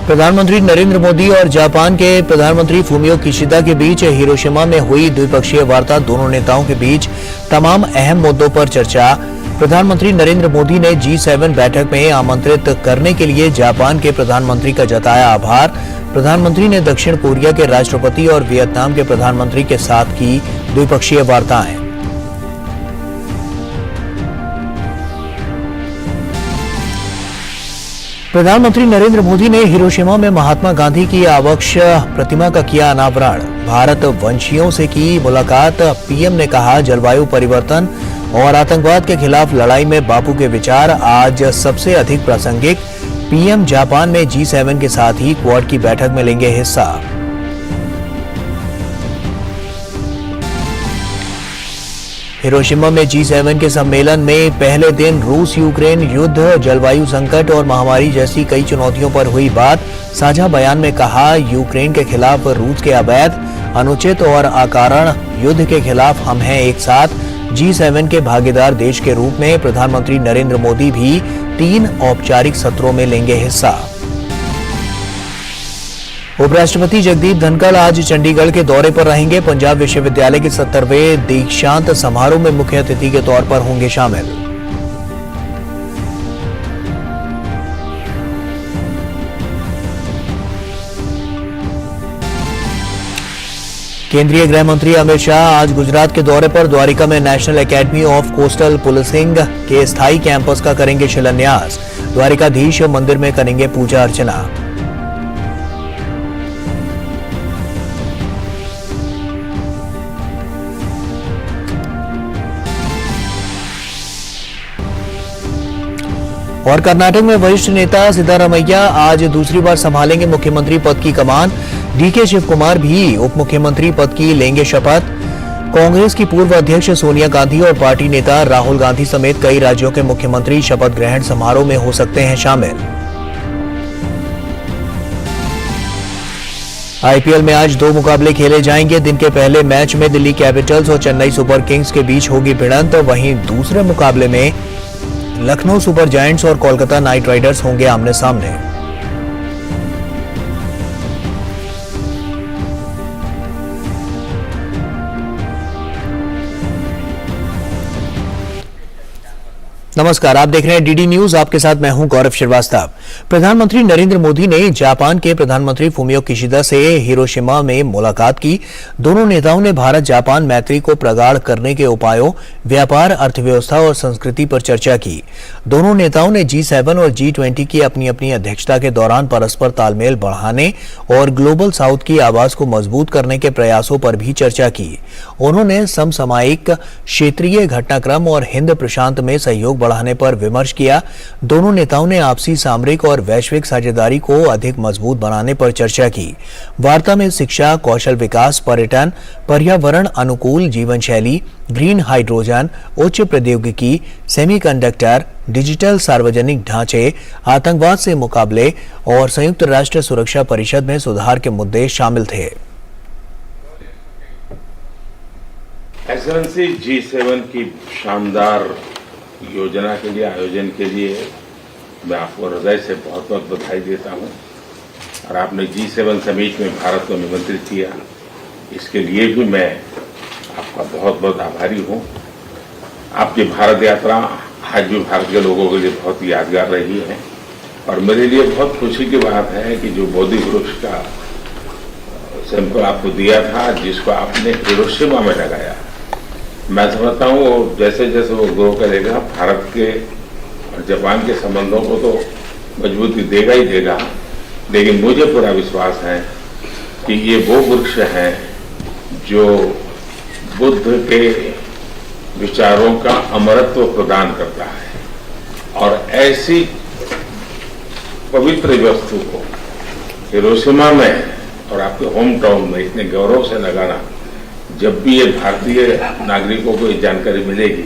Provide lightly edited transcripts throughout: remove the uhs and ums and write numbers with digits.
प्रधानमंत्री नरेंद्र मोदी और जापान के प्रधानमंत्री फूमियो किशिदा के बीच हिरोशिमा में हुई द्विपक्षीय वार्ता। दोनों नेताओं के बीच तमाम अहम मुद्दों पर चर्चा। प्रधानमंत्री नरेंद्र मोदी ने G7 बैठक में आमंत्रित करने के लिए जापान के प्रधानमंत्री का जताया आभार। प्रधानमंत्री ने दक्षिण कोरिया के राष्ट्रपति और वियतनाम के प्रधानमंत्री के साथ की द्विपक्षीय वार्ताएं। प्रधानमंत्री नरेंद्र मोदी ने हिरोशिमा में महात्मा गांधी की आवक्ष प्रतिमा का किया अनावरण। भारत वंशियों से की मुलाकात। पीएम ने कहा, जलवायु परिवर्तन और आतंकवाद के खिलाफ लड़ाई में बापू के विचार आज सबसे अधिक प्रासंगिक। पीएम जापान में G7 के साथ ही क्वाड की बैठक में लेंगे हिस्सा। हिरोशिमा में G7 के सम्मेलन में पहले दिन रूस यूक्रेन युद्ध, जलवायु संकट और महामारी जैसी कई चुनौतियों पर हुई बात। साझा बयान में कहा, यूक्रेन के खिलाफ रूस के अवैध, अनुचित और अकारण युद्ध के खिलाफ हम हैं एक साथ। G7 के भागीदार देश के रूप में प्रधानमंत्री नरेंद्र मोदी भी 3 औपचारिक सत्रों में लेंगे हिस्सा। उपराष्ट्रपति जगदीप धनखड़ आज चंडीगढ़ के दौरे पर रहेंगे। पंजाब विश्वविद्यालय के 70वें दीक्षांत समारोह में मुख्य अतिथि के तौर पर होंगे शामिल। केंद्रीय गृह मंत्री अमित शाह आज गुजरात के दौरे पर द्वारिका में national academy of coastal policing के स्थायी कैंपस का करेंगे शिलान्यास। द्वारिकाधीश मंदिर में करेंगे पूजा अर्चना। और कर्नाटक में वरिष्ठ नेता सिद्धारमैया आज दूसरी बार संभालेंगे मुख्यमंत्री पद की कमान। डीके शिव कुमार भी उप मुख्यमंत्री पद की लेंगे शपथ। कांग्रेस की पूर्व अध्यक्ष सोनिया गांधी और पार्टी नेता राहुल गांधी समेत कई राज्यों के मुख्यमंत्री शपथ ग्रहण समारोह में हो सकते हैं शामिल। आईपीएल में आज 2 मुकाबले खेले जाएंगे। दिन के पहले मैच में दिल्ली कैपिटल्स और चेन्नई सुपर किंग्स के बीच होगी भिड़ंत। वहीं दूसरे मुकाबले में लखनऊ सुपर जायंट्स और कोलकाता नाइट राइडर्स होंगे आमने सामने। नमस्कार, आप देख रहे हैं डीडी न्यूज। आपके साथ मैं हूं गौरव श्रीवास्तव। प्रधानमंत्री नरेंद्र मोदी ने जापान के प्रधानमंत्री फूमियो किशिदा से हिरोशिमा में मुलाकात की। दोनों नेताओं ने भारत जापान मैत्री को प्रगाढ़ करने के उपायों, व्यापार, अर्थव्यवस्था और संस्कृति पर चर्चा की। दोनों नेताओं ने G7 और G20 की अपनी अपनी अध्यक्षता के दौरान परस्पर तालमेल बढ़ाने और ग्लोबल साउथ की आवाज को मजबूत करने के प्रयासों पर भी चर्चा की। उन्होंने समसामयिक क्षेत्रीय घटनाक्रम और हिंद प्रशांत में सहयोग बढ़ाने पर विमर्श किया। दोनों नेताओं ने आपसी सामरिक और वैश्विक साझेदारी को अधिक मजबूत बनाने पर चर्चा की। वार्ता में शिक्षा, कौशल विकास, पर्यटन, पर्यावरण अनुकूल जीवन शैली, ग्रीन हाइड्रोजन, उच्च प्रौद्योगिकी, सेमीकंडक्टर, डिजिटल सार्वजनिक ढांचे, आतंकवाद से मुकाबले और संयुक्त राष्ट्र सुरक्षा परिषद में सुधार के मुद्दे शामिल थे। एक्सेलेंसी, G7 की शानदार योजना के लिए, आयोजन के लिए मैं आपको हृदय से बहुत बहुत बधाई देता हूं। और आपने G7 समिट में भारत को निमंत्रित किया, इसके लिए भी मैं आपका बहुत बहुत आभारी हूं। आपकी भारत यात्रा आज भी भारत के लोगों के लिए बहुत यादगार रही है। और मेरे लिए बहुत खुशी की बात है कि जो बोधि वृक्ष का सैंपल आपको दिया था, जिसको आपने हिरोशिमा में लगाया, मैं समझता हूँ वो जैसे जैसे वो ग्रो करेगा, भारत के और जापान के संबंधों को तो मजबूती देगा ही देगा। लेकिन मुझे पूरा विश्वास है कि ये वो वृक्ष हैं जो बुद्ध के विचारों का अमरत्व प्रदान करता है। और ऐसी पवित्र वस्तु को हिरोशिमा में और आपके होम टाउन में इतने गौरव से लगाना, जब भी ये भारतीय नागरिकों को ये जानकारी मिलेगी,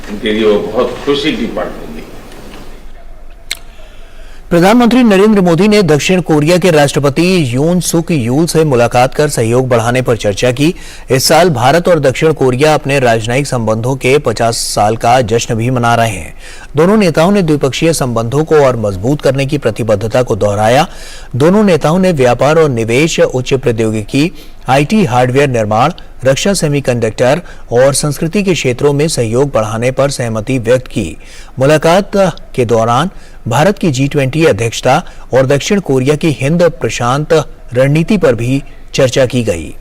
उनके लिए वो बहुत खुशी की बात होगी। प्रधानमंत्री नरेंद्र मोदी ने दक्षिण कोरिया के राष्ट्रपति यून सुक यूल से मुलाकात कर सहयोग बढ़ाने पर चर्चा की। इस साल भारत और दक्षिण कोरिया अपने राजनयिक संबंधों के 50 साल का जश्न भी मना रहे हैं। दोनों नेताओं ने द्विपक्षीय संबंधों को और मजबूत करने की प्रतिबद्धता को दोहराया। दोनों नेताओं ने व्यापार और निवेश, उच्च प्रौद्योगिकी, आईटी हार्डवेयर निर्माण, रक्षा, सेमीकंडक्टर और संस्कृति के क्षेत्रों में सहयोग बढ़ाने पर सहमति व्यक्त की। मुलाकात के दौरान भारत की G20 अध्यक्षता और दक्षिण कोरिया की हिंद प्रशांत रणनीति पर भी चर्चा की गई।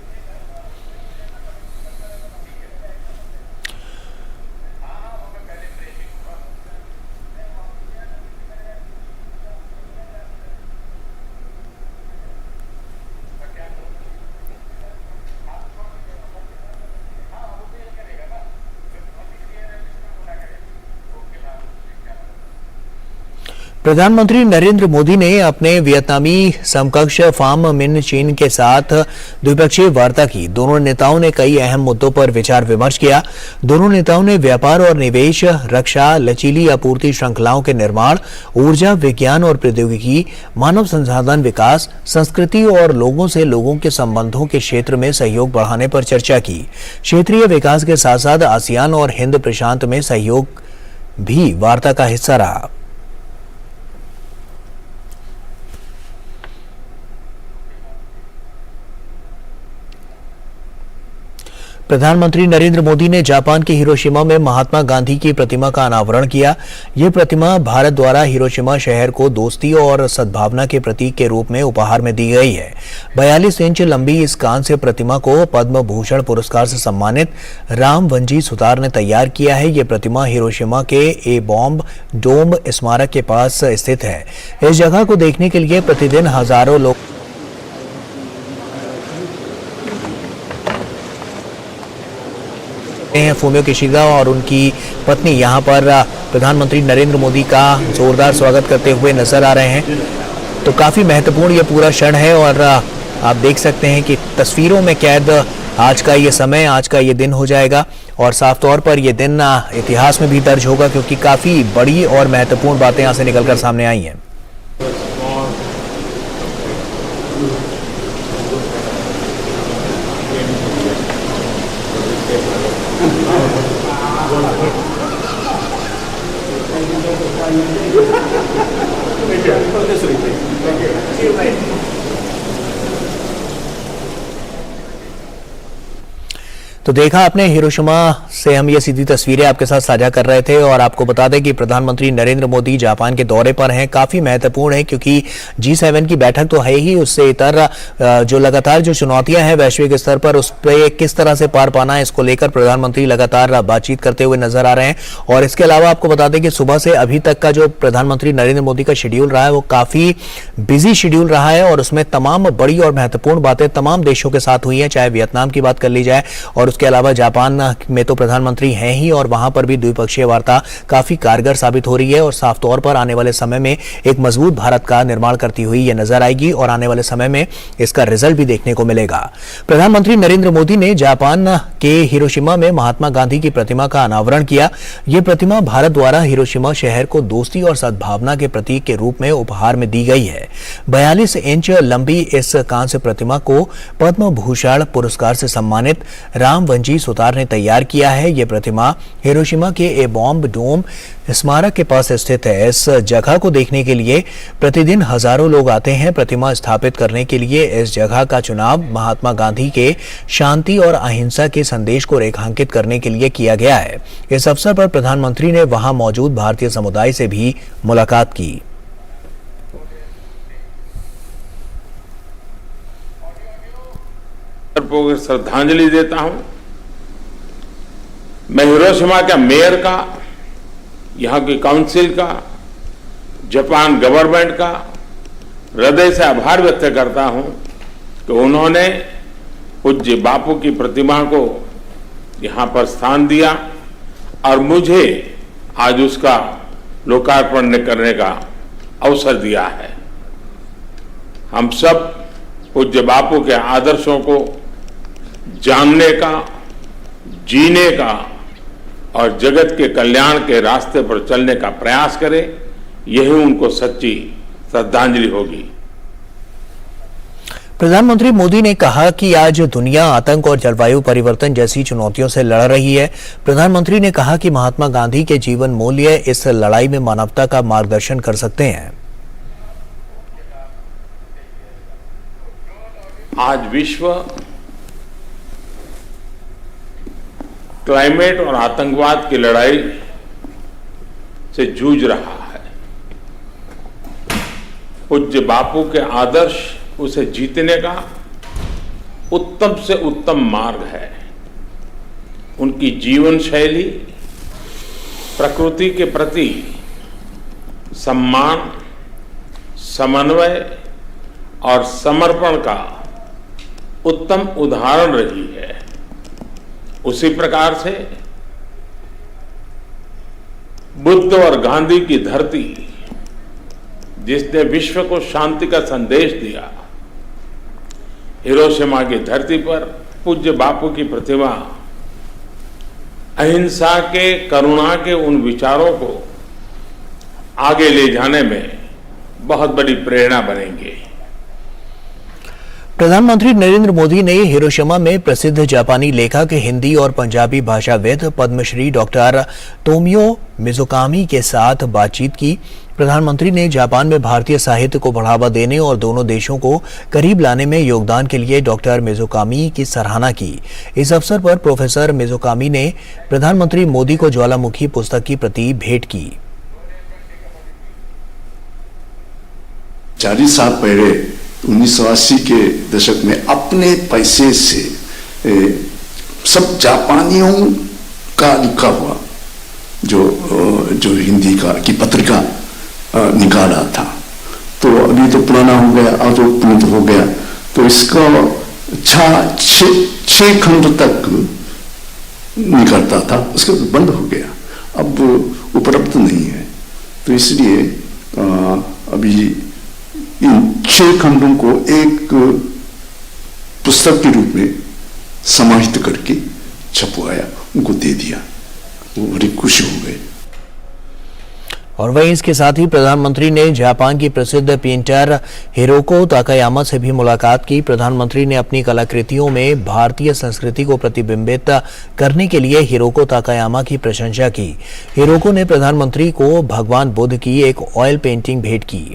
प्रधानमंत्री नरेंद्र मोदी ने अपने वियतनामी समकक्ष फाम मिन चीन के साथ द्विपक्षीय वार्ता की। दोनों नेताओं ने कई अहम मुद्दों पर विचार विमर्श किया। दोनों नेताओं ने व्यापार और निवेश, रक्षा, लचीली आपूर्ति श्रृंखलाओं के निर्माण, ऊर्जा, विज्ञान और प्रौद्योगिकी, मानव संसाधन विकास, संस्कृति और लोगों से लोगों के संबंधों के क्षेत्र में सहयोग बढ़ाने पर चर्चा की। क्षेत्रीय विकास के साथ साथ आसियान और हिंद प्रशांत में सहयोग भी वार्ता का हिस्सा रहा। प्रधानमंत्री नरेंद्र मोदी ने जापान के हिरोशिमा में महात्मा गांधी की प्रतिमा का अनावरण किया। ये प्रतिमा भारत द्वारा हिरोशिमा शहर को दोस्ती और सद्भावना के प्रतीक के रूप में उपहार में दी गई है। 42 इंच लंबी इस कांस्य प्रतिमा को पद्म भूषण पुरस्कार से सम्मानित राम वंजी सुतार ने तैयार किया है। ये प्रतिमा हिरोशिमा के ए बॉम्ब डोम स्मारक के पास स्थित है। इस जगह को देखने के लिए प्रतिदिन हजारों लोग फूमियो किशिदा और उनकी पत्नी यहां पर प्रधानमंत्री नरेंद्र मोदी का जोरदार स्वागत करते हुए नजर आ रहे हैं। तो काफी महत्वपूर्ण ये पूरा क्षण है और आप देख सकते हैं कि तस्वीरों में कैद आज का ये समय, आज का ये दिन हो जाएगा और साफ तौर पर ये दिन इतिहास में भी दर्ज होगा, क्योंकि काफी बड़ी और महत्वपूर्ण बातें यहां से निकलकर सामने आई हैं। तो देखा आपने, हिरोशिमा से हम ये सीधी तस्वीरें आपके साथ साझा कर रहे थे और आपको बता दें कि प्रधानमंत्री नरेंद्र मोदी जापान के दौरे पर हैं। काफी महत्वपूर्ण है क्योंकि G7 की बैठक तो है ही, उससे इतर जो लगातार जो चुनौतियां हैं वैश्विक स्तर पर, उस पर किस तरह से पार पाना है, इसको लेकर प्रधानमंत्री लगातार बातचीत करते हुए नजर आ रहे हैं। और इसके अलावा आपको बता दें कि सुबह से अभी तक का जो प्रधानमंत्री नरेंद्र मोदी का शेड्यूल रहा है वो काफी बिजी शेड्यूल रहा है और उसमें तमाम बड़ी और महत्वपूर्ण बातें तमाम देशों के साथ हुई हैं, चाहे वियतनाम की बात कर ली जाए और उसके अलावा जापान में तो प्रधानमंत्री हैं ही और वहां पर भी द्विपक्षीय वार्ता काफी कारगर साबित हो रही है और साफ तौर पर आने वाले समय में एक मजबूत भारत का निर्माण करती हुई ये नजर आएगी और आने वाले समय में इसका रिजल्ट भी देखने को मिलेगा। प्रधानमंत्री नरेंद्र मोदी ने जापान के हिरोशिमा में महात्मा गांधी की प्रतिमा का अनावरण किया। यह प्रतिमा भारत द्वारा हिरोशिमा शहर को दोस्ती और सद्भावना के प्रतीक के रूप में उपहार में दी गई है। 42 इंच लंबी इस कांस्य प्रतिमा को पद्म भूषण पुरस्कार से सम्मानित राम वंजी सुतार ने तैयार किया है। यह प्रतिमा हिरोशिमा के ए बॉम्ब डोम स्मारक के पास स्थित है। इस जगह को देखने के लिए प्रतिदिन हजारों लोग आते हैं। प्रतिमा स्थापित करने के लिए इस जगह का चुनाव महात्मा गांधी के शांति और अहिंसा के संदेश को रेखांकित करने के लिए किया गया है। इस अवसर पर प्रधानमंत्री ने वहां मौजूद भारतीय समुदाय से भी मुलाकात की। श्रद्धांजलि देता हूं। मैं हिरोशिमा के मेयर का, यहां की काउंसिल का, जापान गवर्नमेंट का हृदय से आभार व्यक्त करता हूं कि उन्होंने पूज्य बापू की प्रतिमा को यहां पर स्थान दिया और मुझे आज उसका लोकार्पण करने का अवसर दिया है। हम सब पूज्य बापू के आदर्शों को जानने का, जीने का और जगत के कल्याण के रास्ते पर चलने का प्रयास करें, यही उनको सच्ची श्रद्धांजलि होगी। प्रधानमंत्री मोदी ने कहा कि आज दुनिया आतंक और जलवायु परिवर्तन जैसी चुनौतियों से लड़ रही है। प्रधानमंत्री ने कहा कि महात्मा गांधी के जीवन मूल्य इस लड़ाई में मानवता का मार्गदर्शन कर सकते हैं। आज विश्व क्लाइमेट और आतंकवाद की लड़ाई से जूझ रहा है। पूज्य बापू के आदर्श उसे जीतने का उत्तम से उत्तम मार्ग है। उनकी जीवन शैली प्रकृति के प्रति सम्मान, समन्वय और समर्पण का उत्तम उदाहरण रही है। उसी प्रकार से बुद्ध और गांधी की धरती, जिसने विश्व को शांति का संदेश दिया, हिरोशिमा की धरती पर पूज्य बापू की प्रतिमा अहिंसा के, करुणा के उन विचारों को आगे ले जाने में बहुत बड़ी प्रेरणा बनेंगे। प्रधानमंत्री नरेंद्र मोदी ने हिरोशिमा में प्रसिद्ध जापानी लेखक, हिंदी और पंजाबी भाषाविद पद्मश्री डॉक्टर तोमियो मिज़ुकामी के साथ बातचीत की। प्रधानमंत्री ने जापान में भारतीय साहित्य को बढ़ावा देने और दोनों देशों को करीब लाने में योगदान के लिए डॉक्टर मिज़ुकामी की सराहना की। इस अवसर पर प्रोफेसर मिज़ुकामी ने प्रधानमंत्री मोदी को ज्वालामुखी पुस्तक की प्रति भेंट की। 40 साल पहले 1980 के दशक में अपने पैसे से सब जापानियों का लिखा हुआ जो हिंदी की पत्रिका निकाला था। तो अभी तो पुराना हो गया, और तो प्रिंट हो गया, तो इसका 6 खंड तक निकलता था, उसके बंद हो गया, अब उपलब्ध नहीं है। तो इसलिए अभी इन 6 खंडों को एक पुस्तक के रूप में समाहित करके छपवाया, उनको दे दिया, वो बड़ी खुश हो गए। और वहीं इसके साथ ही प्रधानमंत्री ने जापान की प्रसिद्ध पेंटर हिरोको ताकायामा से भी मुलाकात की। प्रधानमंत्री ने अपनी कलाकृतियों में भारतीय संस्कृति को प्रतिबिंबित करने के लिए हिरोको ताकायामा की प्रशंसा की। हिरोको ने प्रधानमंत्री को भगवान बुद्ध की एक ऑयल पेंटिंग भेंट की।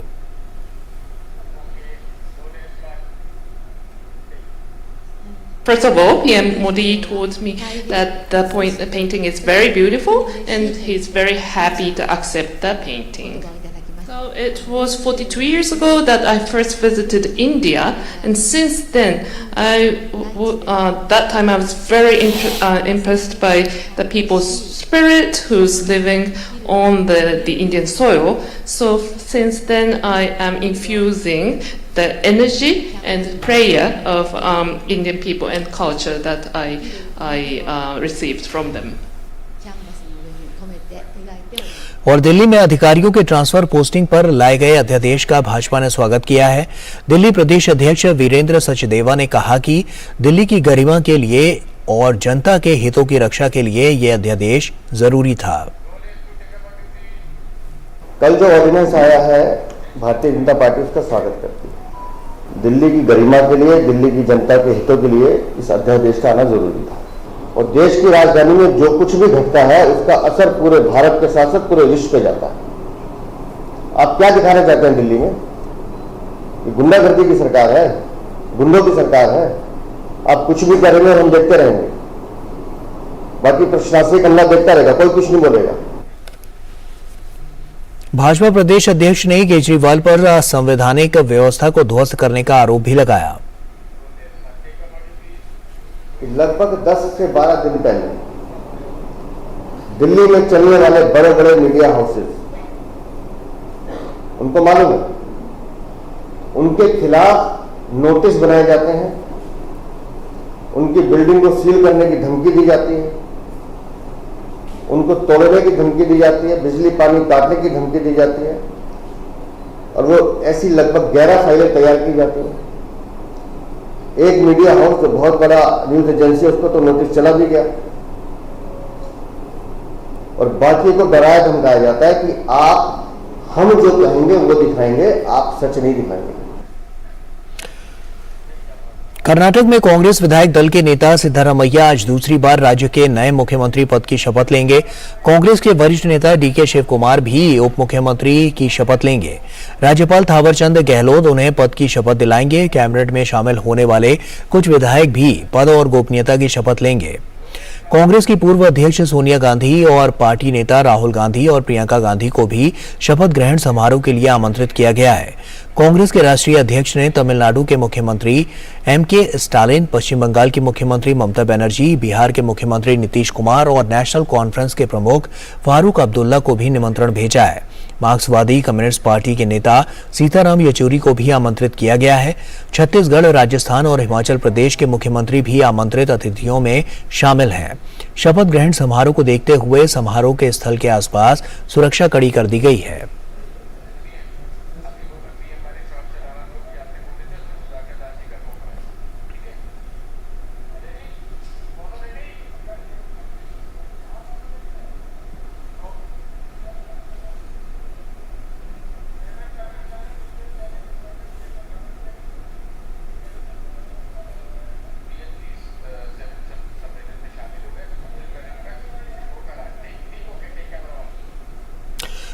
First of all, PM Modi told me that the painting is very beautiful and he's very happy to accept the painting. So it was 42 years ago that I first visited India, and since then, that time I was very impressed by the people's spirit who's living on the Indian soil. So since then, I am infusing the energy and prayer of Indian people and culture that I received from them. और दिल्ली में अधिकारियों के transfer posting पर लाए गए अध्यादेश का भाजपा ने स्वागत किया है। दिल्ली प्रदेश अध्यक्ष वीरेंद्र सचदेवा ने कहा कि दिल्ली की गरिमा के लिए और जनता के हितों की रक्षा के लिए यह अध्यादेश जरूरी था। कल जो ऑर्डिनेंस आया है, भारतीय जनता पार्टी उसका स्वागत करती है। दिल्ली की गरिमा के लिए, दिल्ली की जनता के हितों के लिए इस अध्यादेश का आना जरूरी था। और देश की राजधानी में जो कुछ भी घटता है उसका असर पूरे भारत के साथ साथ पूरे विश्व पे जाता है। आप क्या दिखाना चाहते हैं दिल्ली में? ये गुंडागर्दी की सरकार है, गुंडों की सरकार है। आप कुछ भी करेंगे और हम देखते रहेंगे, बाकी प्रशासनिक अमला देखता रहेगा, कोई कुछ नहीं बोलेगा। भाजपा प्रदेश अध्यक्ष ने केजरीवाल पर संवैधानिक व्यवस्था को ध्वस्त करने का आरोप भी लगाया। लगभग 10 से 12 दिन पहले दिल्ली में चलने वाले बड़े बड़े मीडिया हाउसेस, उनको मालूम है, उनके खिलाफ नोटिस बनाए जाते हैं, उनकी बिल्डिंग को सील करने की धमकी दी जाती है, उनको तोड़ने की धमकी दी जाती है, बिजली पानी काटने की धमकी दी जाती है, और वो ऐसी लगभग 11 फाइलें तैयार की जाती हैं। एक मीडिया हाउस जो बहुत बड़ा न्यूज एजेंसी है, उसको तो नोटिस चला भी गया, और बाकी को डराया धमकाया जाता है कि आप हम जो कहेंगे वो दिखाएंगे, आप सच नहीं दिखाएंगे। कर्नाटक में कांग्रेस विधायक दल के नेता सिद्धारमैया आज दूसरी बार राज्य के नए मुख्यमंत्री पद की शपथ लेंगे। कांग्रेस के वरिष्ठ नेता डीके शिव कुमार भी उप मुख्यमंत्री की शपथ लेंगे। राज्यपाल थावरचंद गहलोत उन्हें पद की शपथ दिलाएंगे। कैबिनेट में शामिल होने वाले कुछ विधायक भी पद और गोपनीयता की शपथ लेंगे। कांग्रेस की पूर्व अध्यक्ष सोनिया गांधी और पार्टी नेता राहुल गांधी और प्रियंका गांधी को भी शपथ ग्रहण समारोह के लिए आमंत्रित किया गया है। कांग्रेस के राष्ट्रीय अध्यक्ष ने तमिलनाडु के मुख्यमंत्री एम.के. स्टालिन, पश्चिम बंगाल की मुख्यमंत्री ममता बनर्जी, बिहार के मुख्यमंत्री नीतीश कुमार और नेशनल कॉन्फ्रेंस के प्रमुख फारूक अब्दुल्ला को भी निमंत्रण भेजा है। मार्क्सवादी कम्युनिस्ट पार्टी के नेता सीताराम येचुरी को भी आमंत्रित किया गया है। छत्तीसगढ़, राजस्थान और हिमाचल प्रदेश के मुख्यमंत्री भी आमंत्रित अतिथियों में शामिल हैं। शपथ ग्रहण समारोह को देखते हुए समारोह के स्थल के आसपास सुरक्षा कड़ी कर दी गई है।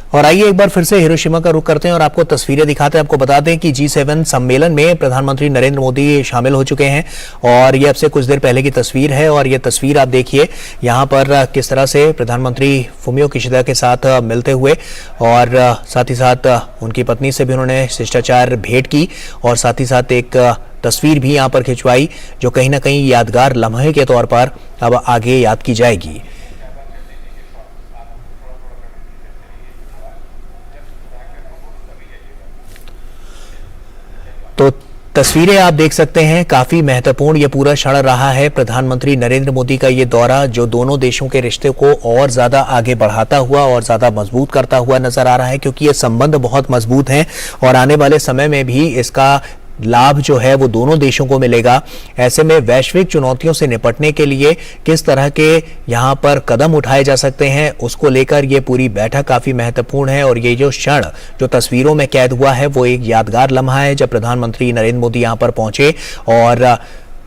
और आइए एक बार फिर से हिरोशिमा का रुख करते हैं और आपको तस्वीरें दिखाते हैं। आपको बता दें कि G7 सम्मेलन में प्रधानमंत्री नरेंद्र मोदी शामिल हो चुके हैं और ये अब से कुछ देर पहले की तस्वीर है। और ये तस्वीर आप देखिए यहाँ पर किस तरह से प्रधानमंत्री फुमियो किशिदा के साथ मिलते हुए और साथ ही साथ उनकी पत्नी से भी उन्होंने शिष्टाचार भेंट की और साथ ही साथ एक तस्वीर भी यहाँ पर खिंचवाई जो कहीं ना कहीं यादगार लम्हे के तौर पर अब आगे याद की जाएगी। तो तस्वीरें आप देख सकते हैं, काफी महत्वपूर्ण ये पूरा क्षण रहा है। प्रधानमंत्री नरेंद्र मोदी का ये दौरा जो दोनों देशों के रिश्ते को और ज्यादा आगे बढ़ाता हुआ और ज्यादा मजबूत करता हुआ नजर आ रहा है, क्योंकि ये संबंध बहुत मजबूत हैं और आने वाले समय में भी इसका लाभ जो है वो दोनों देशों को मिलेगा। ऐसे में वैश्विक चुनौतियों से निपटने के लिए किस तरह के यहाँ पर कदम उठाए जा सकते हैं उसको लेकर ये पूरी बैठक काफी महत्वपूर्ण है। और ये जो क्षण जो तस्वीरों में कैद हुआ है वो एक यादगार लम्हा है जब प्रधानमंत्री नरेंद्र मोदी यहाँ पर पहुंचे और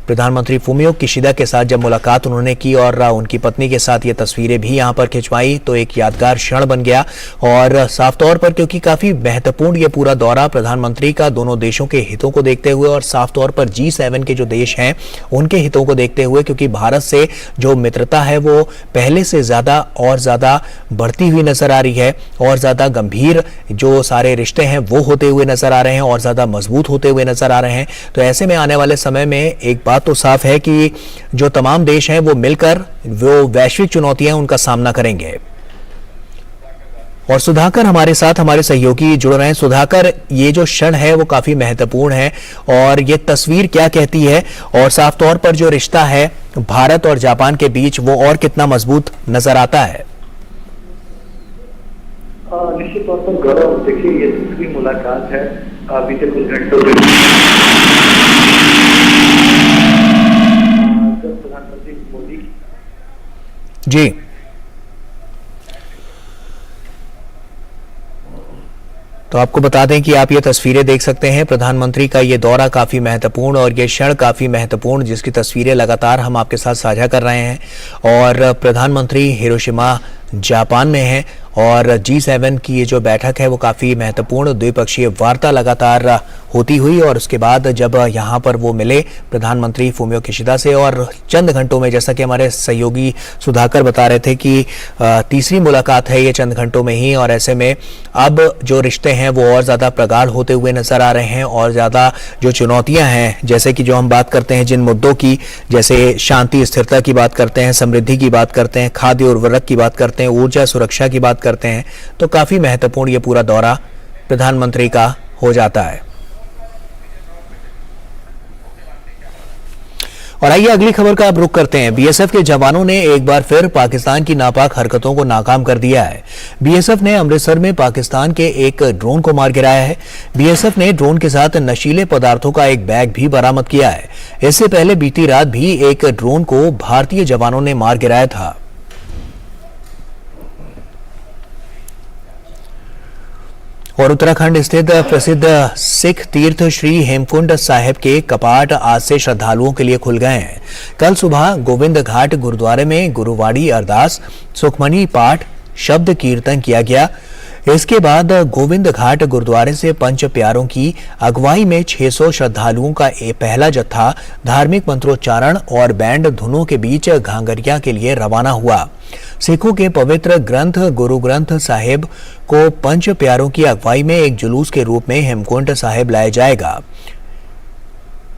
प्रधानमंत्री फुमियो किशिदा के साथ जब मुलाकात उन्होंने की और उनकी पत्नी के साथ ये तस्वीरें भी यहाँ पर खिंचवाई तो एक यादगार क्षण बन गया। और साफ तौर पर क्योंकि काफी महत्वपूर्ण ये पूरा दौरा प्रधानमंत्री का दोनों देशों के हितों को देखते हुए और साफ तौर पर G7 के जो देश हैं उनके हितों को देखते हुए, क्योंकि भारत से जो मित्रता है वो पहले से ज्यादा और ज्यादा बढ़ती हुई नजर आ रही है और ज्यादा गंभीर जो सारे रिश्ते हैं वो होते हुए नजर आ रहे हैं और ज्यादा मजबूत होते हुए नजर आ रहे हैं। तो ऐसे में आने वाले समय में एक बात तो साफ है कि जो तमाम देश हैं वो मिलकर वो वैश्विक चुनौतियां उनका सामना करेंगे। और सुधाकर हमारे साथ हमारे सहयोगी जुड़ रहे हैं। सुधाकर, ये जो क्षण है वो काफी महत्वपूर्ण है और ये तस्वीर क्या कहती है और साफ तौर पर जो रिश्ता है भारत और जापान के बीच वो और कितना मजबूत नजर आता है? निश्चित तौर पर गौरव, देखिए ये दूसरी मुलाकात है बीते कुछ घंटों में प्रधानमंत्री मोदी जी। तो आपको बता दें कि आप ये तस्वीरें देख सकते हैं। प्रधानमंत्री का ये दौरा काफी महत्वपूर्ण और ये क्षण काफी महत्वपूर्ण जिसकी तस्वीरें लगातार हम आपके साथ साझा कर रहे हैं। और प्रधानमंत्री हिरोशिमा जापान में हैं और G7 की ये जो बैठक है वो काफी महत्वपूर्ण द्विपक्षीय वार्ता लगातार होती हुई और उसके बाद जब यहाँ पर वो मिले प्रधानमंत्री फुमियो किशिदा से और चंद घंटों में, जैसा कि हमारे सहयोगी सुधाकर बता रहे थे कि तीसरी मुलाकात है ये चंद घंटों में ही। और ऐसे में अब जो रिश्ते हैं वो और ज्यादा प्रगाढ़ होते हुए नजर आ रहे हैं और ज्यादा जो चुनौतियां हैं, जैसे कि जो हम बात करते हैं जिन मुद्दों की, जैसे शांति स्थिरता की बात करते हैं, समृद्धि की बात करते हैं, खाद्य उर्वरक की बात करते हैं, ऊर्जा सुरक्षा की बात करते हैं, तो काफी महत्वपूर्ण ये पूरा दौरा प्रधानमंत्री का हो जाता है। और आइए अगली खबर का अब रुख करते हैं। बीएसएफ के जवानों ने एक बार फिर पाकिस्तान की नापाक हरकतों को नाकाम कर दिया है। बीएसएफ ने अमृतसर में पाकिस्तान के एक ड्रोन को मार गिराया है। बीएसएफ ने ड्रोन के साथ नशीले पदार्थों का एक बैग भी बरामद किया है। इससे पहले बीती रात भी एक ड्रोन को भारतीय जवानों ने मार गिराया था। और उत्तराखंड स्थित प्रसिद्ध सिख तीर्थ श्री हेमकुंड साहिब के कपाट आज से श्रद्धालुओं के लिए खुल गए हैं। कल सुबह गोविंद घाट गुरुद्वारे में गुरुवाणी अरदास, सुखमनी पाठ, शब्द कीर्तन किया गया। इसके बाद गोविंद घाट गुरुद्वारे से पंच प्यारों की अगुवाई में 600 श्रद्धालुओं का पहला जत्था धार्मिक मंत्रोच्चारण और बैंड धुनों के बीच घांगरिया के लिए रवाना हुआ। सिखों के पवित्र ग्रंथ गुरु ग्रंथ साहिब को पंच प्यारों की अगुवाई में एक जुलूस के रूप में हेमकुंड साहिब लाया जाएगा।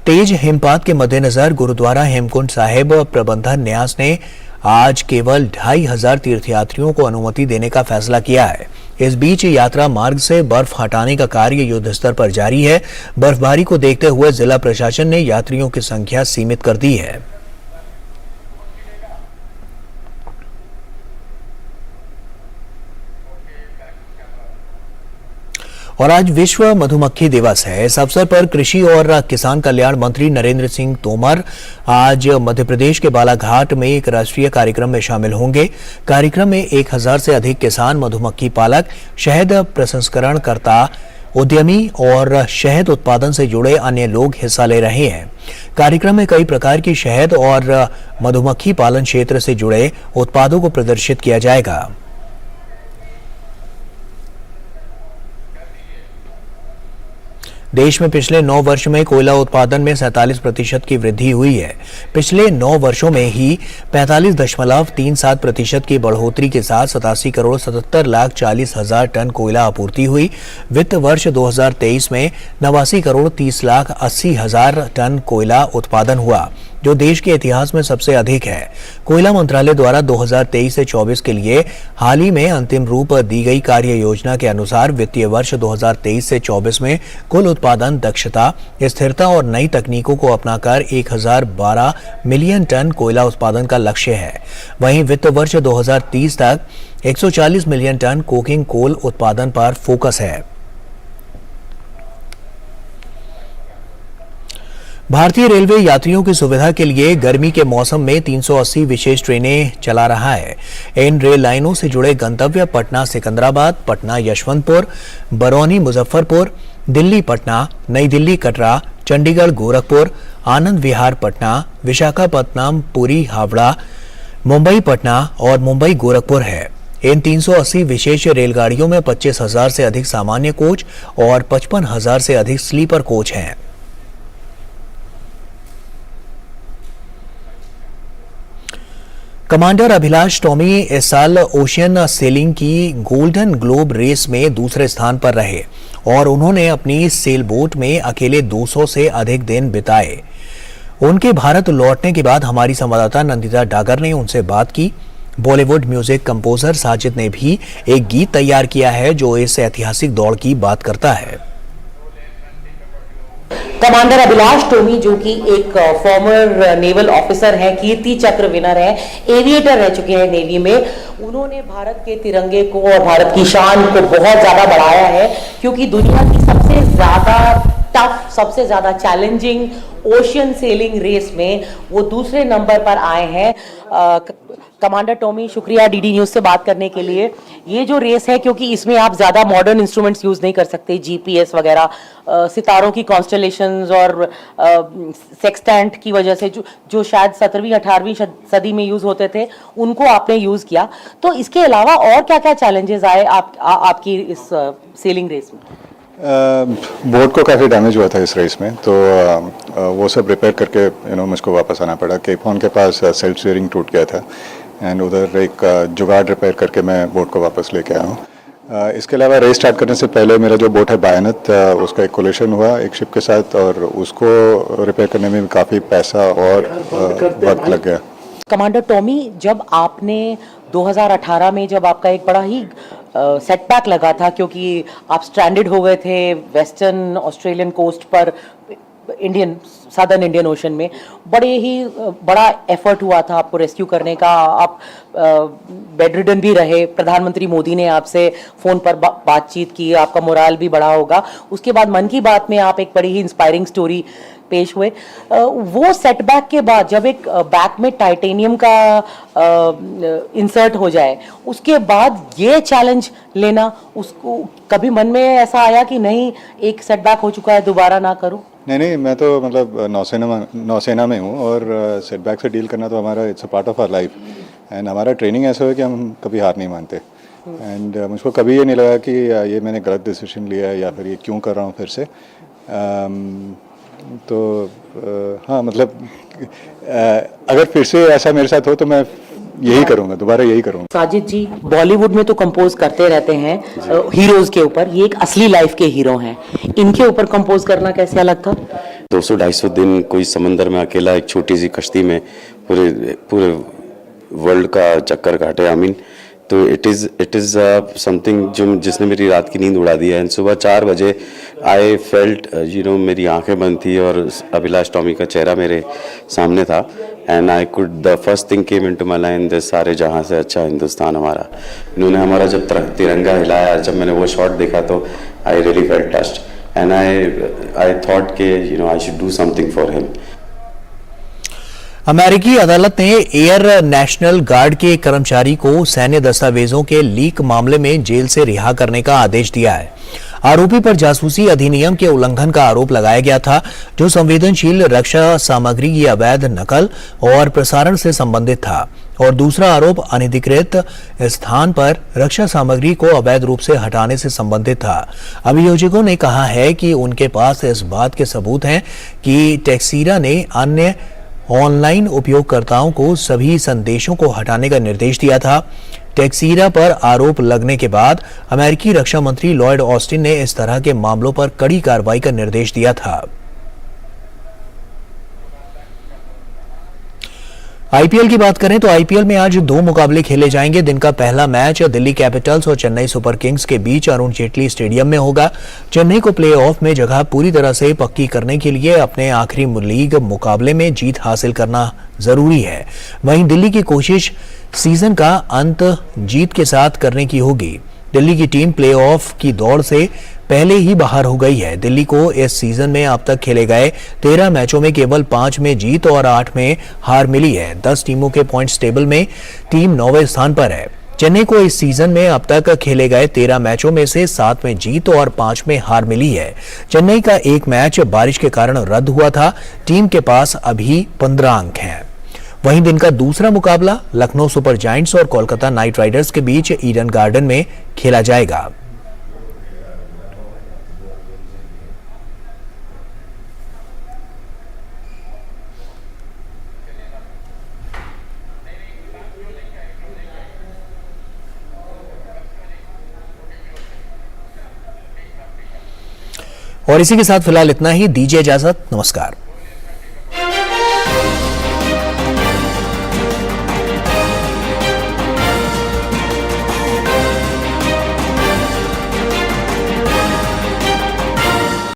तेज हिमपात के मद्देनजर गुरुद्वारा हेमकुंड साहिब प्रबंधन न्यास ने आज केवल 2500 तीर्थयात्रियों को अनुमति देने का फैसला किया है। इस बीच यात्रा मार्ग से बर्फ हटाने का कार्य युद्ध स्तर पर जारी है। बर्फबारी को देखते हुए जिला प्रशासन ने यात्रियों की संख्या सीमित कर दी है। और आज विश्व मधुमक्खी दिवस है। इस अवसर पर कृषि और किसान कल्याण मंत्री नरेंद्र सिंह तोमर आज मध्य प्रदेश के बालाघाट में एक राष्ट्रीय कार्यक्रम में शामिल होंगे। कार्यक्रम में 1000 से अधिक किसान, मधुमक्खी पालक, शहद प्रसंस्करणकर्ता, उद्यमी और शहद उत्पादन से जुड़े अन्य लोग हिस्सा ले रहे हैं। कार्यक्रम में कई प्रकार की शहद और मधुमक्खी पालन क्षेत्र से जुड़े उत्पादों को प्रदर्शित किया जाएगा। देश में पिछले 9 वर्ष में कोयला उत्पादन में 47% की वृद्धि हुई है। पिछले 9 वर्षों में ही 45.37% की बढ़ोतरी के साथ 87,77,40,000 टन कोयला आपूर्ति हुई। वित्त वर्ष 2023 में 89,30,80,000 टन कोयला उत्पादन हुआ, जो देश के इतिहास में सबसे अधिक है। कोयला मंत्रालय द्वारा 2023 से 24 के लिए हाल ही में अंतिम रूप दी गई कार्य योजना के अनुसार वित्तीय वर्ष 2023 से 24 में कुल उत्पादन दक्षता, स्थिरता और नई तकनीकों को अपनाकर 1012 मिलियन टन कोयला उत्पादन का लक्ष्य है। वहीं वित्त वर्ष 2030 तक 140 मिलियन टन कोकिंग कोल उत्पादन पर फोकस है। भारतीय रेलवे यात्रियों की सुविधा के लिए गर्मी के मौसम में 380 विशेष ट्रेनें चला रहा है। इन रेल लाइनों से जुड़े गंतव्य पटना सिकंदराबाद, पटना यशवंतपुर, बरौनी मुजफ्फरपुर, दिल्ली पटना, नई दिल्ली कटरा, चंडीगढ़ गोरखपुर, आनंद विहार पटना, विशाखापत्तनम पुरी हावड़ा, मुंबई पटना और मुंबई गोरखपुर है। इन 380 विशेष रेलगाड़ियों में 25,000 से अधिक सामान्य कोच और 55,000 से अधिक स्लीपर कोच हैं। कमांडर अभिलाष टॉमी इस साल ओशियन सेलिंग की गोल्डन ग्लोब रेस में दूसरे स्थान पर रहे और उन्होंने अपनी सेल बोट में अकेले 200 से अधिक दिन बिताए। उनके भारत लौटने के बाद हमारी संवाददाता नंदिता डागर ने उनसे बात की। बॉलीवुड म्यूजिक कंपोजर साजिद ने भी एक गीत तैयार किया है जो इस ऐतिहासिक दौड़ की बात करता है। कमांडर अभिलाष टोमी, जो कि एक फॉर्मर नेवल ऑफिसर है, कीर्ति चक्र विनर है, एविएटर रह चुके हैं नेवी में, उन्होंने भारत के तिरंगे को और भारत की शान को बहुत ज्यादा बढ़ाया है, क्योंकि दुनिया की सबसे ज्यादा टफ, सबसे ज्यादा चैलेंजिंग ओशियन सेलिंग रेस में वो दूसरे नंबर पर आए हैं। कमांडर टॉमी, शुक्रिया डीडी न्यूज से बात करने के लिए। ये जो रेस है, क्योंकि इसमें आप ज्यादा मॉडर्न इंस्ट्रूमेंट्स यूज नहीं कर सकते, जीपीएस वगैरह, सितारों की कॉन्स्टलेशंस और सेक्सटेंट की वजह से जो शायद 17वीं 18वीं सदी में यूज होते थे, उनको आपने यूज किया। तो इसके अलावा और क्या क्या चैलेंजेस आए आपकी इस सेलिंग रेस में? बोट को काफ़ी डैमेज हुआ था इस रेस में, तो वो सब रिपेयर करके मुझको वापस आना पड़ा। केप हॉर्न के पास सेल्फ स्टीयरिंग टूट गया था एंड उधर एक जुगाड़ रिपेयर करके मैं बोट को वापस लेके आया हूँ। इसके अलावा रेस स्टार्ट करने से पहले मेरा जो बोट है बायनत, उसका एक कोलिशन हुआ एक शिप के साथ और उसको रिपेयर करने में काफ़ी पैसा और वक्त लग गया। कमांडर टॉमी, जब आपने 2018 में जब आपका एक बड़ा ही सेटबैक लगा था, क्योंकि आप स्ट्रैंडेड हो गए थे वेस्टर्न ऑस्ट्रेलियन कोस्ट पर, सदर्न इंडियन ओशन में, बड़ा एफर्ट हुआ था आपको रेस्क्यू करने का, आप बेड रिडन भी रहे, प्रधानमंत्री मोदी ने आपसे फ़ोन पर बातचीत की, आपका मोराल भी बढ़ा होगा। उसके बाद मन की बात में आप एक बड़ी ही इंस्पायरिंग स्टोरी पेश हुए। वो सेटबैक के बाद जब एक बैक में टाइटेनियम का इंसर्ट हो जाए, उसके बाद ये चैलेंज लेना, उसको कभी मन में ऐसा आया कि नहीं एक सेटबैक हो चुका है दोबारा ना करूं? नहीं, मैं तो मतलब नौसेना में हूँ और सेटबैक से डील करना तो हमारा it's a part of our life and हमारा ट्रेनिंग ऐसा है कि हम कभी हार नहीं मानते एंड मुझको कभी ये नहीं लगा कि ये मैंने गलत डिसीजन लिया है या फिर ये क्यों कर रहा हूँ फिर से। तो हाँ, मतलब अगर फिर से ऐसा मेरे साथ हो तो मैं यही करूँगा, दोबारा यही करूँगा। साजिद जी बॉलीवुड में तो कंपोज करते रहते हैं हीरोज के ऊपर, ये एक असली लाइफ के हीरो हैं, इनके ऊपर कंपोज करना कैसा लगता? 200-250 दिन कोई समंदर में अकेला एक छोटी सी कश्ती में पूरे वर्ल्ड का चक्कर काटे। आई मीन तो इट इज़ समथिंग जिसने मेरी रात की नींद उड़ा दी है। एंड सुबह 4 बजे आई फेल्ट मेरी आंखें बंद थी और अभिलाष टॉमी का चेहरा मेरे सामने था and I could the first thing came into my mind, this सारे जहां से अच्छा हिंदुस्तान हमारा। इन्होंने हमारा जब तिरंगा हिलाया, जब मैंने वो शॉट देखा तो I really felt touched and I thought के I should do something for him. अमेरिकी अदालत ने एयर नेशनल गार्ड के कर्मचारी को सैन्य दस्तावेजों के लीक मामले में जेल से रिहा करने का आदेश दिया है। आरोपी पर जासूसी अधिनियम के उल्लंघन का आरोप लगाया गया था, जो संवेदनशील रक्षा सामग्री की अवैध नकल और प्रसारण से संबंधित था, और दूसरा आरोप अनधिकृत स्थान पर रक्षा सामग्री को अवैध रूप से हटाने से संबंधित था। अभियोजकों ने कहा है कि उनके पास इस बात के सबूत हैं कि टेक्सीरा ने अन्य ऑनलाइन उपयोगकर्ताओं को सभी संदेशों को हटाने का निर्देश दिया था। टेक्सीरा पर आरोप लगने के बाद अमेरिकी रक्षा मंत्री लॉयड ऑस्टिन ने इस तरह के मामलों पर कड़ी कार्रवाई का निर्देश दिया था। आईपीएल की बात करें तो आईपीएल में आज 2 मुकाबले खेले जाएंगे। दिन का पहला मैच दिल्ली कैपिटल्स और चेन्नई सुपर किंग्स के बीच अरुण जेटली स्टेडियम में होगा। चेन्नई को प्लेऑफ में जगह पूरी तरह से पक्की करने के लिए अपने आखिरी लीग मुकाबले में जीत हासिल करना जरूरी है। वहीं दिल्ली की कोशिश सीजन का अंत जीत के साथ करने की होगी। दिल्ली की टीम प्लेऑफ की दौड़ से पहले ही बाहर हो गई है। दिल्ली को इस सीजन में अब तक खेले गए 13 मैचों में केवल 5 में जीत और 8 में हार मिली है। 10 टीमों के पॉइंट्स टेबल में टीम 9वें स्थान पर है। चेन्नई को इस सीजन में अब तक खेले गए 13 मैचों में से 7 में जीत और 5 में हार मिली है। चेन्नई का एक मैच बारिश के कारण रद्द हुआ था। टीम के पास अभी 15 अंक हैं। वहीं दिन का दूसरा मुकाबला लखनऊ सुपर जायंट्स और कोलकाता नाइट राइडर्स के बीच ईडन गार्डन में खेला जाएगा। और इसी के साथ फिलहाल इतना ही। दीजिए इजाजत, नमस्कार।